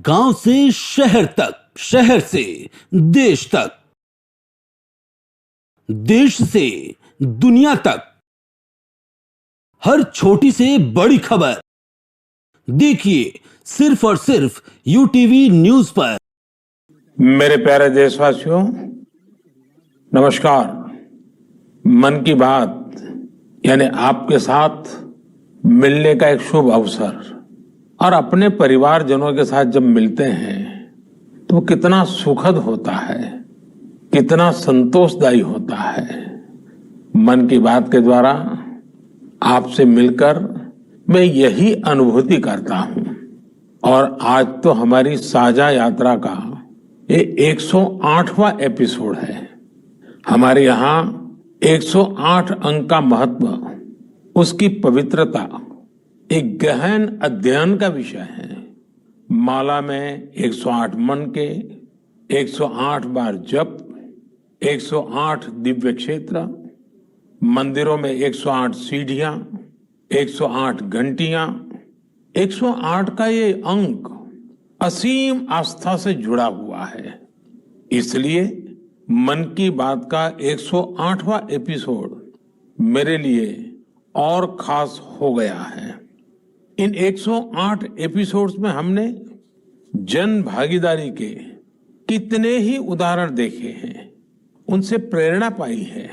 गांव से शहर तक, शहर से देश तक, देश से दुनिया तक, हर छोटी से बड़ी खबर देखिए सिर्फ और सिर्फ यूटीवी न्यूज पर। मेरे प्यारे देशवासियों, नमस्कार। मन की बात यानी आपके साथ मिलने का एक शुभ अवसर, और अपने परिवारजनों के साथ जब मिलते हैं तो कितना सुखद होता है, कितना संतोषदायी होता है। मन की बात के द्वारा आपसे मिलकर मैं यही अनुभूति करता हूं। और आज तो हमारी साझा यात्रा का ये 108वां एपिसोड है। हमारे यहाँ 108 अंक का महत्व, उसकी पवित्रता एक गहन अध्ययन का विषय है। माला में 108 मन के, 108 बार जप, 108 दिव्य क्षेत्र, मंदिरों में 108 सीढ़ियां, 108 घंटियां, 108 का ये अंक असीम आस्था से जुड़ा हुआ है। इसलिए मन की बात का 108वां एपिसोड मेरे लिए और खास हो गया है। इन 108 एपिसोड्स में हमने जन भागीदारी के कितने ही उदाहरण देखे हैं, उनसे प्रेरणा पाई है।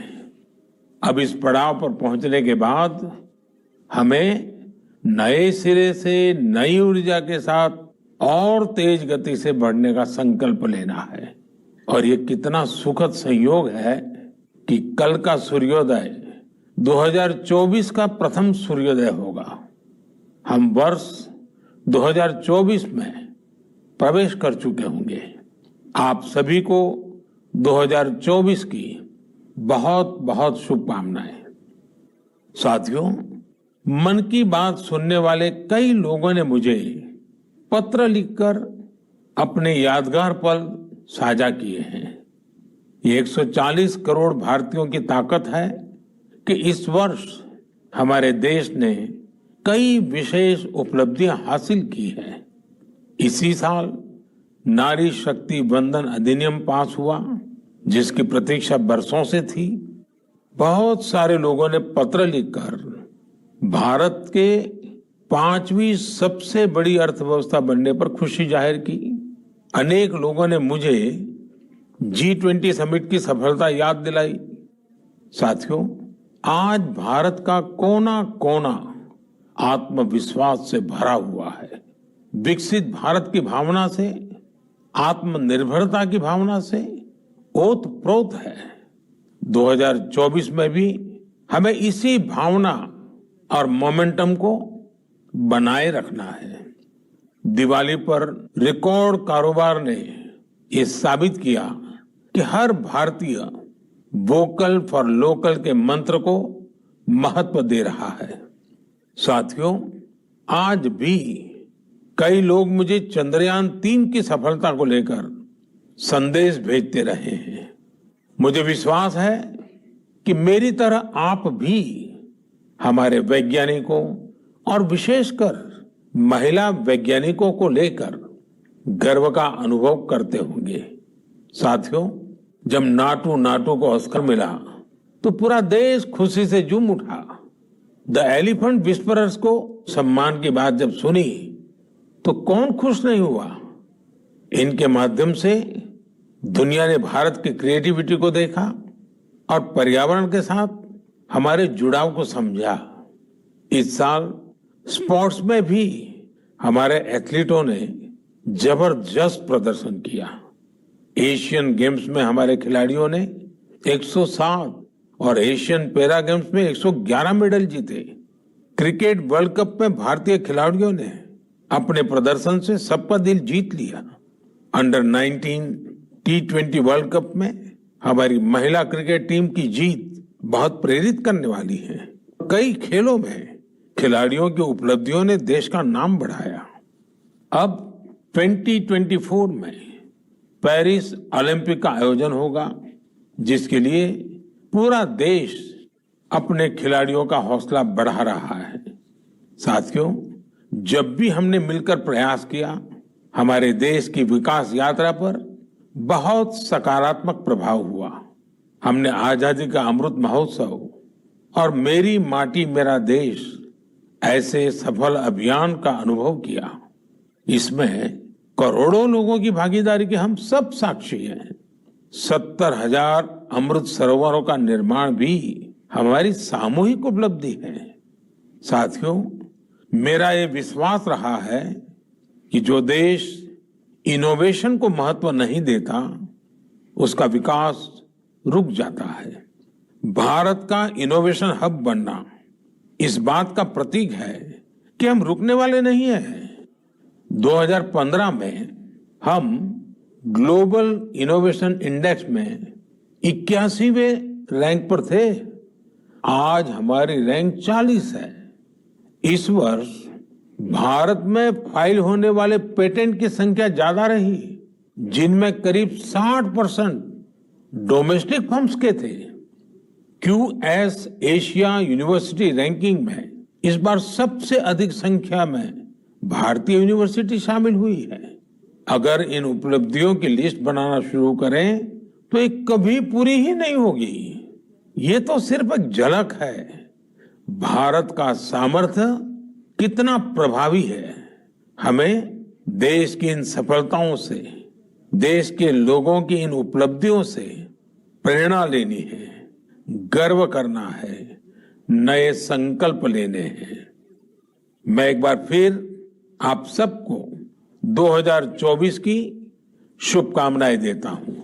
अब इस पड़ाव पर पहुंचने के बाद हमें नए सिरे से नई ऊर्जा के साथ और तेज गति से बढ़ने का संकल्प लेना है। और ये कितना सुखद संयोग है कि कल का सूर्योदय 2024 का प्रथम सूर्योदय होगा। हम वर्ष 2024 में प्रवेश कर चुके होंगे। आप सभी को 2024 की बहुत बहुत शुभकामनाएं। साथियों, मन की बात सुनने वाले कई लोगों ने मुझे पत्र लिखकर अपने यादगार पल साझा किए हैं। ये 140 करोड़ भारतीयों की ताकत है कि इस वर्ष हमारे देश ने कई विशेष उपलब्धियां हासिल की हैं। इसी साल नारी शक्ति वंदन अधिनियम पास हुआ, जिसकी प्रतीक्षा बरसों से थी। बहुत सारे लोगों ने पत्र लिखकर भारत के 5वीं सबसे बड़ी अर्थव्यवस्था बनने पर खुशी जाहिर की। अनेक लोगों ने मुझे G20 समिट की सफलता याद दिलाई। साथियों, आज भारत का कोना कोना आत्मविश्वास से भरा हुआ है। विकसित भारत की भावना से, आत्मनिर्भरता की भावना से ओतप्रोत है। 2024 में भी हमें इसी भावना और मोमेंटम को बनाए रखना है। दिवाली पर रिकॉर्ड कारोबार ने ये साबित किया कि हर भारतीय वोकल फॉर लोकल के मंत्र को महत्व दे रहा है। साथियों, आज भी कई लोग मुझे चंद्रयान 3 की सफलता को लेकर संदेश भेजते रहे हैं। मुझे विश्वास है कि मेरी तरह आप भी हमारे वैज्ञानिकों और विशेषकर महिला वैज्ञानिकों को लेकर गर्व का अनुभव करते होंगे। साथियों, जब नाटू नाटू को ऑस्कर मिला तो पूरा देश खुशी से झूम उठा। द एलिफेंट विस्परर्स को सम्मान की बात जब सुनी तो कौन खुश नहीं हुआ। इनके माध्यम से दुनिया ने भारत की क्रिएटिविटी को देखा और पर्यावरण के साथ हमारे जुड़ाव को समझा। इस साल स्पोर्ट्स में भी हमारे एथलीटों ने जबरदस्त प्रदर्शन किया। एशियन गेम्स में हमारे खिलाड़ियों ने 107 और एशियन पैरा गेम्स में 111 मेडल जीते। क्रिकेट वर्ल्ड कप में भारतीय खिलाड़ियों ने अपने प्रदर्शन से सबका दिल जीत लिया। अंडर 19 T20 वर्ल्ड कप में हमारी महिला क्रिकेट टीम की जीत बहुत प्रेरित करने वाली है। कई खेलों में खिलाड़ियों की उपलब्धियों ने देश का नाम बढ़ाया। अब 2024 में पेरिस ओलंपिक का आयोजन होगा, जिसके लिए पूरा देश अपने खिलाड़ियों का हौसला बढ़ा रहा है। साथियों, जब भी हमने मिलकर प्रयास किया, हमारे देश की विकास यात्रा पर बहुत सकारात्मक प्रभाव हुआ। हमने आजादी का अमृत महोत्सव और मेरी माटी मेरा देश ऐसे सफल अभियान का अनुभव किया। इसमें करोड़ों लोगों की भागीदारी के हम सब साक्षी हैं। 70,000 अमृत सरोवरों का निर्माण भी हमारी सामूहिक उपलब्धि है। साथियों, मेरा ये विश्वास रहा है कि जो देश इनोवेशन को महत्व नहीं देता, उसका विकास रुक जाता है। भारत का इनोवेशन हब बनना इस बात का प्रतीक है कि हम रुकने वाले नहीं हैं। 2015 में हम ग्लोबल इनोवेशन इंडेक्स में 81वें रैंक पर थे। आज हमारी रैंक 40 है। इस वर्ष भारत में फाइल होने वाले पेटेंट की संख्या ज्यादा रही, जिनमें करीब 60% डोमेस्टिक फर्म्स के थे। क्यूएस एशिया यूनिवर्सिटी रैंकिंग में इस बार सबसे अधिक संख्या में भारतीय यूनिवर्सिटी शामिल हुई है। अगर इन उपलब्धियों की लिस्ट बनाना शुरू करें तो ये कभी पूरी ही नहीं होगी। ये तो सिर्फ एक झलक है। भारत का सामर्थ्य कितना प्रभावी है। हमें देश की इन सफलताओं से, देश के लोगों की इन उपलब्धियों से प्रेरणा लेनी है, गर्व करना है, नए संकल्प लेने हैं। मैं एक बार फिर आप सबको 2024 की शुभकामनाएं देता हूं।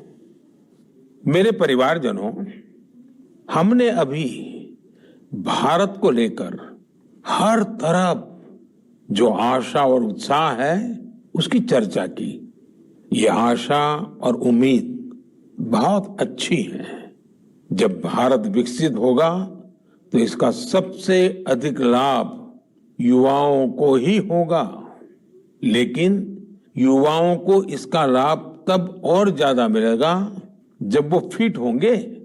मेरे परिवारजनों, हमने अभी भारत को लेकर हर तरफ जो आशा और उत्साह है उसकी चर्चा की। ये आशा और उम्मीद बहुत अच्छी है। जब भारत विकसित होगा तो इसका सबसे अधिक लाभ युवाओं को ही होगा। लेकिन युवाओं को इसका लाभ तब और ज्यादा मिलेगा जब वो फिट होंगे।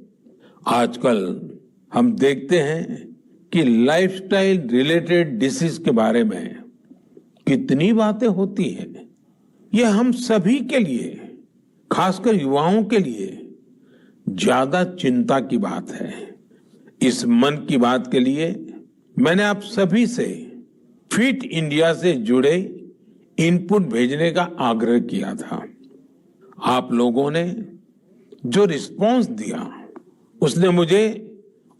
आजकल हम देखते हैं कि लाइफस्टाइल रिलेटेड डिसीज के बारे में कितनी बातें होती हैं। यह हम सभी के लिए, खासकर युवाओं के लिए ज्यादा चिंता की बात है। इस मन की बात के लिए मैंने आप सभी से फिट इंडिया से जुड़े इनपुट भेजने का आग्रह किया था। आप लोगों ने जो रिस्पांस दिया उसने मुझे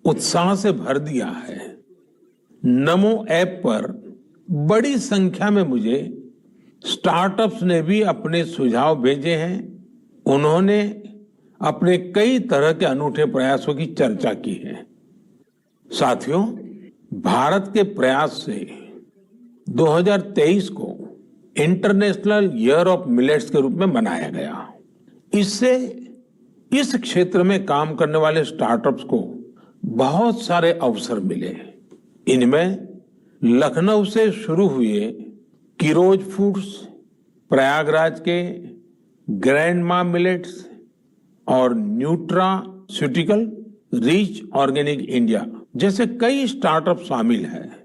उत्साह से भर दिया है। नमो ऐप पर बड़ी संख्या में मुझे स्टार्टअप्स ने भी अपने सुझाव भेजे हैं। उन्होंने अपने कई तरह के अनूठे प्रयासों की चर्चा की है। साथियों, भारत के प्रयास से 2023 को इंटरनेशनल ईयर ऑफ मिलेट्स के रूप में मनाया गया। इससे इस क्षेत्र में काम करने वाले स्टार्टअप्स को बहुत सारे अवसर मिले। इनमें लखनऊ से शुरू हुए किरोज फूड्स, प्रयागराज के ग्रैंडमा मिलेट्स और न्यूट्रास्यूटिकल रिच ऑर्गेनिक इंडिया जैसे कई स्टार्टअप शामिल हैं।